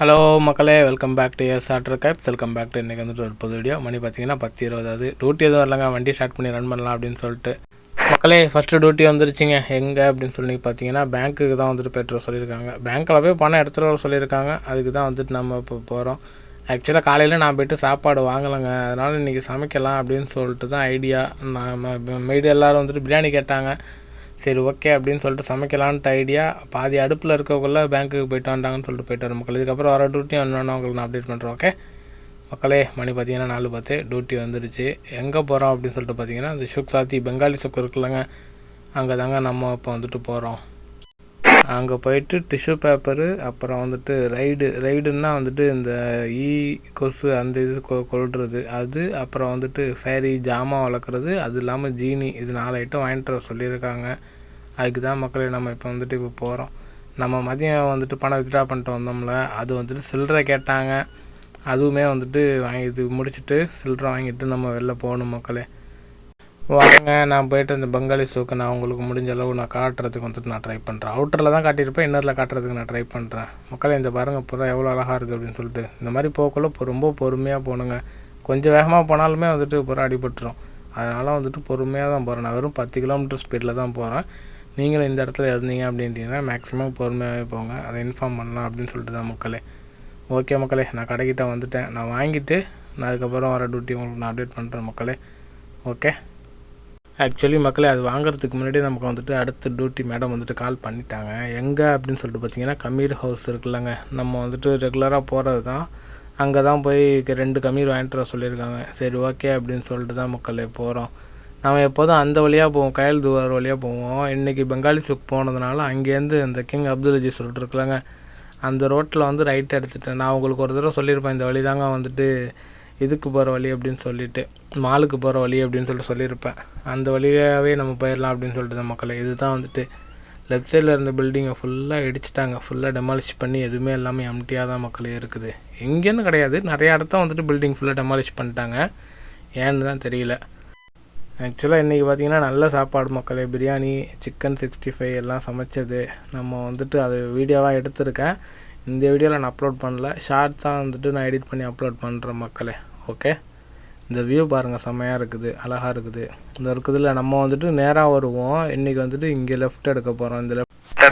Hello மக்களே, welcome back to charter caps. Welcome back to இன்றைக்கி வந்துட்டு ஒரு புது வீடியோ. மணி பார்த்தீங்கன்னா 10:20. டியூட்டி எதுவும் வரலங்க, வண்டி ஸ்டார்ட் பண்ணி ரன் பண்ணலாம் அப்படின்னு சொல்லிட்டு. மக்களே, ஃபஸ்ட்டு டியூட்டி வந்துருச்சுங்க. எங்கே அப்படின்னு சொல்லி பார்த்தீங்கன்னா பேங்க்குக்கு தான் வந்துட்டு பெட்ரோல் சொல்லியிருக்காங்க. பேங்க்கில் போய் பணம் எடுத்துகிட்டு வர சொல்லியிருக்காங்க. அதுக்கு தான் வந்துட்டு நம்ம இப்போ போகிறோம். ஆக்சுவலாக காலையில் நான் போய்ட்டு சாப்பாடு வாங்கலைங்க. அதனால் இன்றைக்கி சமைக்கலாம் அப்படின்னு சொல்லிட்டு தான் ஐடியா. மீதி எல்லோரும் வந்துட்டு பிரியாணி கேட்டாங்க. சரி, ஓகே அப்படின்னு சொல்லிட்டு சமைக்கலான்ட்டு ஐடியா. பாதி அடுப்பில் இருக்கக்குள்ளே பேங்க்குக்கு போய்ட்டு வந்தாங்கன்னு சொல்லிட்டு போய்ட்டு வர மக்கள். இதுக்கப்புறம் வர டியூட்டியும் என்னென்னா உங்களுக்கு நான் அப்டேட் பண்ணுறேன். ஓகே மக்களே, மணி பார்த்தீங்கன்னா 4:10 டியூட்டி வந்துருச்சு. எங்கே போகிறோம் அப்படின்னு சொல்லிட்டு பார்த்தீங்கன்னா அந்த ஷுக் சாத்தி பெங்காலி சுக்கு இருக்குல்லங்க, அங்கே தாங்க நம்ம இப்போ வந்துட்டு போகிறோம். அங்கே போயிட்டு டிஷ்யூ பேப்பரு, அப்புறம் வந்துட்டு ரைடுன்னா வந்துட்டு இந்த கொசு அந்த இது கொள்வது அது, அப்புறம் வந்துட்டு ஃபேரி ஜாமான் வளர்க்குறது, அது இல்லாமல் ஜீனி, இது 4 ஐட்டம் வாங்கிட்டு வர சொல்லியிருக்காங்க. அதுக்கு தான் மக்களே நம்ம இப்போ வந்துட்டு இப்போ போகிறோம். நம்ம மதியம் வந்துட்டு பணம் வித்ட்ரா பண்ணிட்டு வந்தோம்ல, அது வந்துட்டு சில்லறை கேட்டாங்க. அதுவுமே வந்துட்டு இது முடிச்சுட்டு சில்லறை வாங்கிட்டு நம்ம வெளில போகணும் மக்களே. வாங்க, நான் போய்ட்டு இந்த பெங்காலி சூக்கு நான் உங்களுக்கு முடிஞ்ச அளவு நான் காட்டுறதுக்கு வந்துட்டு நான் ட்ரை பண்ணுறேன். அவுட்டரில் தான் காட்டியிருப்பேன், இன்னரில் காட்டுறதுக்கு நான் ட்ரை பண்ணுறேன். மக்களே, இந்த பாருங்கள் புறா எவ்வளோ அழகாக இருக்குது அப்படின்னு சொல்லிட்டு. இந்த மாதிரி போகக்குள்ள ரொம்ப பொறுமையாக போகணுங்க. கொஞ்சம் வேகமாக போனாலுமே வந்துட்டு புறா அடிபட்டுரும். அதனால் வந்துட்டு பொறுமையாக தான் போகிறேன். நான் வெறும் 10 கிலோமீட்டர் ஸ்பீடில் தான் போகிறேன். நீங்களும் இந்த இடத்துல இருந்தீங்க அப்படின்ட்டிங்கன்னா மேக்ஸிமம் பொறுமையாகவே போங்க. அதை இன்ஃபார்ம் பண்ணலாம் அப்படின்னு சொல்லிட்டு தான் மக்களே. ஓகே மக்களே, நான் கடைக்கிட்ட வந்துட்டேன். நான் வாங்கிட்டு நான் அதுக்கப்புறம் வர டியூட்டி உங்களுக்கு நான் அப்டேட் பண்ணுறேன் மக்களே. ஓகே, ஆக்சுவலி மக்களே, அது வாங்குறதுக்கு முன்னாடி நமக்கு வந்துட்டு அடுத்த டியூட்டி மேடம் வந்துட்டு கால் பண்ணிட்டாங்க. எங்கே அப்படின்னு சொல்லிட்டு பார்த்தீங்கன்னா கமீர் ஹவுஸ் இருக்குல்லங்க, நம்ம வந்துட்டு ரெகுலராக போகிறது தான். அங்கே தான் போய் 2 கமீர் வாங்கிட்டு வர சொல்லியிருக்காங்க. சரி, ஓகே அப்படின்னு சொல்லிட்டு தான் மக்களே போகிறோம். நம்ம எப்போதும் அந்த வழியாக போவோம், கயல் துவார் வழியாக போவோம். இன்றைக்கி பெங்காலி சுக் போனதுனால அங்கேருந்து அந்த கிங் அப்துல் அஜீஸ் சொல்லிட்டு இருக்குல்லங்க, அந்த ரோட்டில் வந்து ரைட் எடுத்துட்டேன். நான் உங்களுக்கு ஒரு தடவை சொல்லியிருப்பேன், இந்த வழி தாங்க வந்துட்டு இதுக்கு போகிற வழி அப்படின்னு சொல்லிட்டு, மாலுக்கு போகிற வழி அப்படின்னு சொல்லிட்டு சொல்லியிருப்பேன். அந்த வழியாகவே நம்ம போயிடலாம் அப்படின்னு சொல்லிட்டு தான் மக்களே. இது தான் வந்துட்டு லெஃப்ட் சைடில் இருந்த பில்டிங்கை ஃபுல்லாக இடிச்சிட்டாங்க. ஃபுல்லாக டெமாலிஷ் பண்ணி எதுவுமே எல்லாமே எம்டியாக தான் மக்களே இருக்குது. எங்கேன்னு கிடையாது, நிறைய இடத்த வந்துட்டு பில்டிங் ஃபுல்லாக டெமாலிஷ் பண்ணிட்டாங்க. ஏன்னு தான் தெரியல. ஆக்சுவலாக இன்றைக்கி பார்த்திங்கன்னா நல்ல சாப்பாடு மக்களே. பிரியாணி, சிக்கன் 65 எல்லாம் சமைச்சது. நம்ம வந்துட்டு அது வீடியோவாக எடுத்திருக்கேன். இந்த வீடியோவில் நான் அப்லோட் பண்ணல, ஷார்ட்ஸாக வந்துட்டு நான் எடிட் பண்ணி அப்லோட் பண்ணுறேன் மக்களே. ஓகே, இந்த வியூ பாருங்கள், செம்மையாக இருக்குது, அழகாக இருக்குது. இந்த இருக்குதுல நம்ம வந்துட்டு நேராக வருவோம். இன்றைக்கி வந்துட்டு இங்கே லெஃப்ட் எடுக்க போகிறோம்.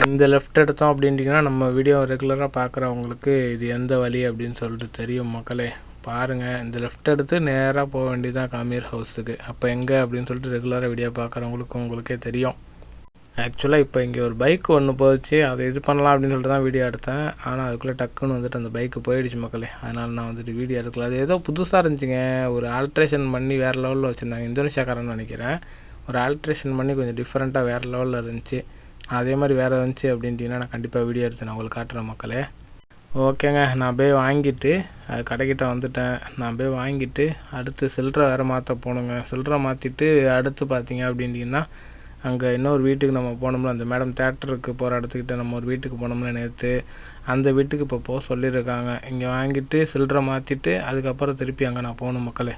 இந்த லெஃப்ட் எடுத்தோம் அப்படின்ட்டிங்கன்னா நம்ம வீடியோ ரெகுலராக பார்க்குறவங்களுக்கு இது எந்த வழி அப்படின்னு சொல்லிட்டு தெரியும் மக்களே. பாருங்கள், இந்த லெஃப்ட் எடுத்து நேராக போக வேண்டியதான் கமீர் ஹவுஸுக்கு. அப்போ எங்கே அப்படின்னு சொல்லிட்டு ரெகுலராக வீடியோ பார்க்குறவங்களுக்கு உங்களுக்கே தெரியும். ஆக்சுவலாக இப்போ இங்கே ஒரு பைக் ஒன்று போச்சு, அதை இது பண்ணலாம் அப்படின்னு சொல்லிட்டு தான் வீடியோ எடுத்தேன். ஆனால் அதுக்குள்ளே டக்குன்னு வந்துட்டு அந்த பைக்கு போயிடுச்சு மக்களே. அதனால் நான் வந்துட்டு வீடியோ எடுக்கல. அது ஏதோ புதுசாக இருந்துச்சுங்க, ஒரு ஆல்ட்ரேஷன் பண்ணி வேறு லெவலில் வச்சுருந்தாங்க. இந்தோனேஷியாக்காரன்னு நினைக்கிறேன். ஒரு ஆல்ட்ரேஷன் பண்ணி கொஞ்சம் டிஃப்ரெண்ட்டாக வேறு லெவலில் இருந்துச்சு. அதே மாதிரி வேறு இருந்துச்சு அப்படின்ட்டிங்கன்னா நான் கண்டிப்பாக வீடியோ எடுத்து நான் உங்களுக்கு காட்டுறேன் மக்களே. ஓகேங்க, நான் போய் வாங்கிட்டு அது கடைக்கிட்ட வந்துட்டேன். நான் போய் வாங்கிட்டு அடுத்து சில்லறை வேறு மாற்ற போகணுங்க. சில்லறை மாற்றிட்டு அடுத்து பார்த்தீங்க அப்படின்ட்டிங்கன்னா அங்கே இன்னொரு வீட்டுக்கு நம்ம போனோம்ல, அந்த மேடம் தேட்டருக்கு போகிற இடத்துக்கிட்ட நம்ம ஒரு வீட்டுக்கு போனோம்ல நேற்று, அந்த வீட்டுக்கு இப்போ போக சொல்லியிருக்காங்க. இங்கே வாங்கிட்டு சில்லறை மாற்றிட்டு அதுக்கப்புறம் திருப்பி அங்கே நான் போகணும் மக்களே.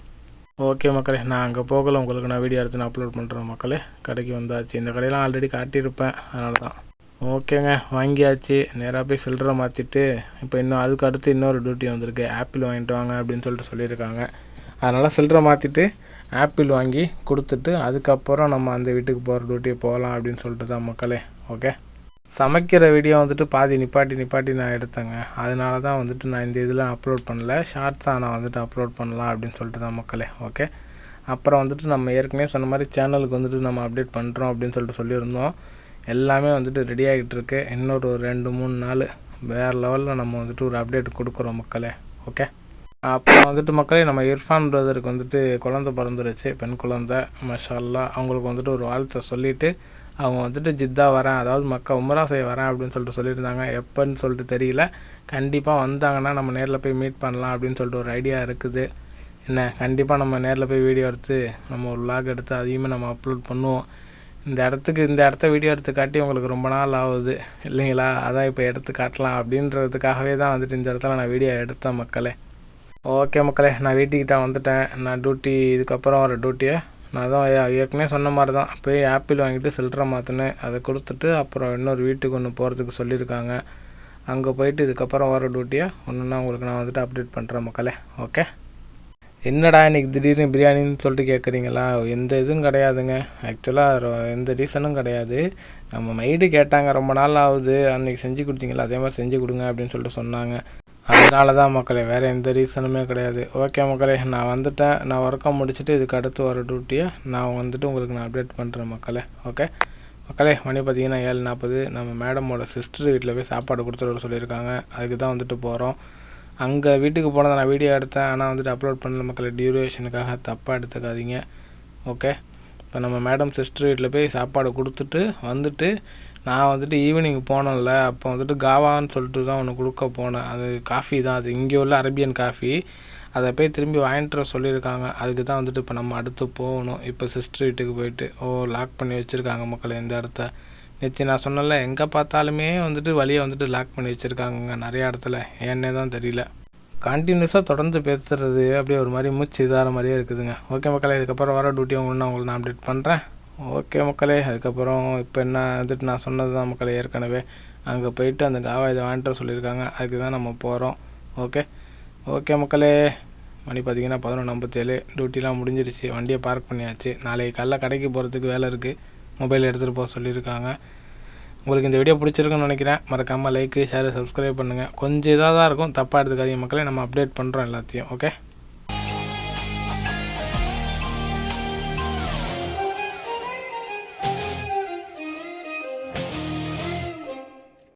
ஓகே மக்களே, நான் அங்கே போகலை, உங்களுக்கு நான் வீடியோ எடுத்து நான் அப்லோட் பண்ணுறேன் மக்களே. கடைக்கு வந்தாச்சு. இந்த கடையெல்லாம் ஆல்ரெடி காட்டியிருப்பேன், அதனால தான். ஓகேங்க, வாங்கியாச்சு. நேராக போய் சில்லறை மாற்றிட்டு இப்போ அதுக்கு அடுத்து இன்னொரு டியூட்டி வந்திருக்கு. ஆப்பிள் வாங்கிட்டு வாங்க அப்படின்னு சொல்லிட்டு சொல்லியிருக்காங்க. அதனால் சில்லறை மாற்றிட்டு ஆப்பிள் வாங்கி கொடுத்துட்டு அதுக்கப்புறம் நம்ம அந்த வீட்டுக்கு போகிற டியூட்டியை போகலாம் அப்படின்னு சொல்லிட்டு தான் மக்களே. ஓகே, சமைக்கிற வீடியோ வந்துட்டு பாதி நிப்பாட்டி நான் எடுத்தேங்க. அதனால தான் வந்துட்டு நான் இந்த இதில் அப்லோட் பண்ணல, ஷார்ட்ஸாக நான் வந்துட்டு அப்லோட் பண்ணலாம் அப்படின்னு சொல்லிட்டு தான் மக்களே. ஓகே, அப்புறம் வந்துட்டு நம்ம ஏற்கனவே சொன்ன மாதிரி சேனலுக்கு வந்துட்டு நம்ம அப்டேட் பண்ணுறோம் அப்படின்னு சொல்லிட்டு சொல்லியிருந்தோம். எல்லாமே வந்துட்டு ரெடி ஆகிட்டு இருக்கு. இன்னொரு 2-3 நாள் வேறு லெவலில் நம்ம வந்துட்டு ஒரு அப்டேட் கொடுக்குறோம் மக்களே. ஓகே, அப்புறம் வந்துட்டு மக்களே, நம்ம இர்ஃபான் பிரதருக்கு வந்துட்டு குழந்தை பிறந்துருச்சு, பெண் குழந்தை, மாஷா அல்லாஹ். அவங்களுக்கு வந்துட்டு ஒரு வாழ்த்தை சொல்லிவிட்டு அவங்க வந்துட்டு ஜித்தா வரேன், அதாவது மக்கா உம்ரா செய்ய வரேன் அப்படின்னு சொல்லிட்டு சொல்லியிருந்தாங்க. எப்போன்னு சொல்லிட்டு தெரியல. கண்டிப்பாக வந்தாங்கன்னா நம்ம நேரில் போய் மீட் பண்ணலாம் அப்படின்னு சொல்லிட்டு ஒரு ஐடியா இருக்குது. என்ன, கண்டிப்பாக நம்ம நேரில் போய் வீடியோ எடுத்து நம்ம ஒரு விலாக் எடுத்து அதையுமே நம்ம அப்லோட் பண்ணுவோம். இந்த இடத்த வீடியோ எடுத்து காட்டி உங்களுக்கு ரொம்ப நாள் ஆகுது இல்லைங்களா, அதான் இப்போ எடுத்து காட்டலாம் அப்படின்றதுக்காகவே தான் வந்துட்டு இந்த இடத்துல நான் வீடியோ எடுத்தேன் மக்களே. ஓகே மக்களே, நான் வீட்டுக்கிட்ட வந்துட்டேன். நான் டியூட்டி இதுக்கப்புறம் வர டியூட்டியை நான் தான் ஏற்கனவே சொன்ன மாதிரி தான் போய் ஆப்பிள் வாங்கிட்டு சில்லறை மாற்றினேன். அதை கொடுத்துட்டு அப்புறம் இன்னொரு வீட்டுக்கு ஒன்று போகிறதுக்கு சொல்லியிருக்காங்க. அங்கே போயிட்டு இதுக்கப்புறம் வர டியூட்டியை ஒன்றுன்னா உங்களுக்கு நான் வந்துட்டு அப்டேட் பண்ணுறேன் மக்களே. ஓகே, என்னடா இன்றைக்கி திடீர்னு பிரியாணின்னு சொல்லிட்டு கேட்குறீங்களா? எந்த இதுவும் கிடையாதுங்க. ஆக்சுவலாக எந்த ரீசனும் கிடையாது. நம்ம மைடு கேட்டாங்க, ரொம்ப நாள் ஆகுது, அன்றைக்கி செஞ்சு கொடுத்தீங்களா அதே மாதிரி செஞ்சு கொடுங்க அப்படின்னு சொல்லிட்டு சொன்னாங்க. அதனால தான் மக்களே, வேறு எந்த ரீசனுமே கிடையாது. ஓகே மக்களே, நான் வந்துட்டேன். நான் ஒர்க்கை முடிச்சுட்டு இதுக்கு அடுத்து வர டியூட்டியை நான் வந்துட்டு உங்களுக்கு நான் அப்டேட் பண்ணுறேன் மக்களே. ஓகே மக்களே, மணி பார்த்தீங்கன்னா 7:40. நம்ம மேடமோட சிஸ்டர் வீட்டில் போய் சாப்பாடு கொடுத்துட்டு வர சொல்லியிருக்காங்க. அதுக்கு தான் வந்துட்டு போகிறோம். அங்கே வீட்டுக்கு போனதை நான் வீடியோ எடுத்தேன், ஆனால் வந்துட்டு அப்லோட் பண்ணல மக்களே. டியூரேஷனுக்காக தப்பாக எடுத்துக்காதீங்க. ஓகே, இப்போ நம்ம மேடம் சிஸ்டர் வீட்டில் போய் சாப்பாடு கொடுத்துட்டு வந்துட்டு நான் வந்துட்டு ஈவினிங் போனேன்ல, அப்போ வந்துட்டு காவான்னு சொல்லிட்டு தான் ஒன்று கொடுக்க போனேன். அது காஃபி தான், அது இங்கே உள்ள அரேபியன் காஃபி. அதை போய் திரும்பி வாங்கிட்டு வர சொல்லியிருக்காங்க. அதுக்கு தான் வந்துட்டு இப்போ நம்ம அடுத்து போகணும். இப்போ சிஸ்டர் வீட்டுக்கு போயிட்டு லாக் பண்ணி வச்சுருக்காங்க மக்களே இந்த இடத்த. நேற்று நான் சொன்னல, எங்கே பார்த்தாலுமே வந்துட்டு வழியை வந்துட்டு லாக் பண்ணி வச்சுருக்காங்கங்க நிறையா இடத்துல. ஏன்னே தான் தெரியல. கண்டினியூஸாக தொடர்ந்து பேசுகிறது அப்படியே ஒரு மாதிரி மூச்சு இதாகிற மாதிரியே இருக்குதுங்க. ஓகே மக்களே, இதுக்கப்புறம் வர டியூட்டி உங்களுக்கு நான் அப்டேட் பண்ணுறேன். ஓகே மக்களே, அதுக்கப்புறம் இப்போ என்ன வந்துட்டு நான் சொன்னது தான் மக்களே. ஏற்கனவே அங்கே போயிட்டு அந்த காவா இதை வாங்கிட்டு சொல்லியிருக்காங்க. அதுக்கு தான் நம்ம போகிறோம். ஓகே மக்களே, மணி பார்த்தீங்கன்னா 11:57. டியூட்டிலாம் முடிஞ்சிருச்சு. வண்டியை பார்க் பண்ணியாச்சு. நாளைக்கு காலைல கடைக்கு போகிறதுக்கு வேலை இருக்குது. மொபைல் எடுத்துகிட்டு போக சொல்லியிருக்காங்க. உங்களுக்கு இந்த வீடியோ பிடிச்சிருக்குன்னு நினைக்கிறேன். மறக்காமல் லைக்கு, ஷேர், சப்ஸ்கிரைப் பண்ணுங்கள். கொஞ்சம் இதாக தான் இருக்கும், தப்பாக எடுத்துக்காதீங்க மக்களே. நம்ம அப்டேட் பண்ணுறோம் எல்லாத்தையும். ஓகே.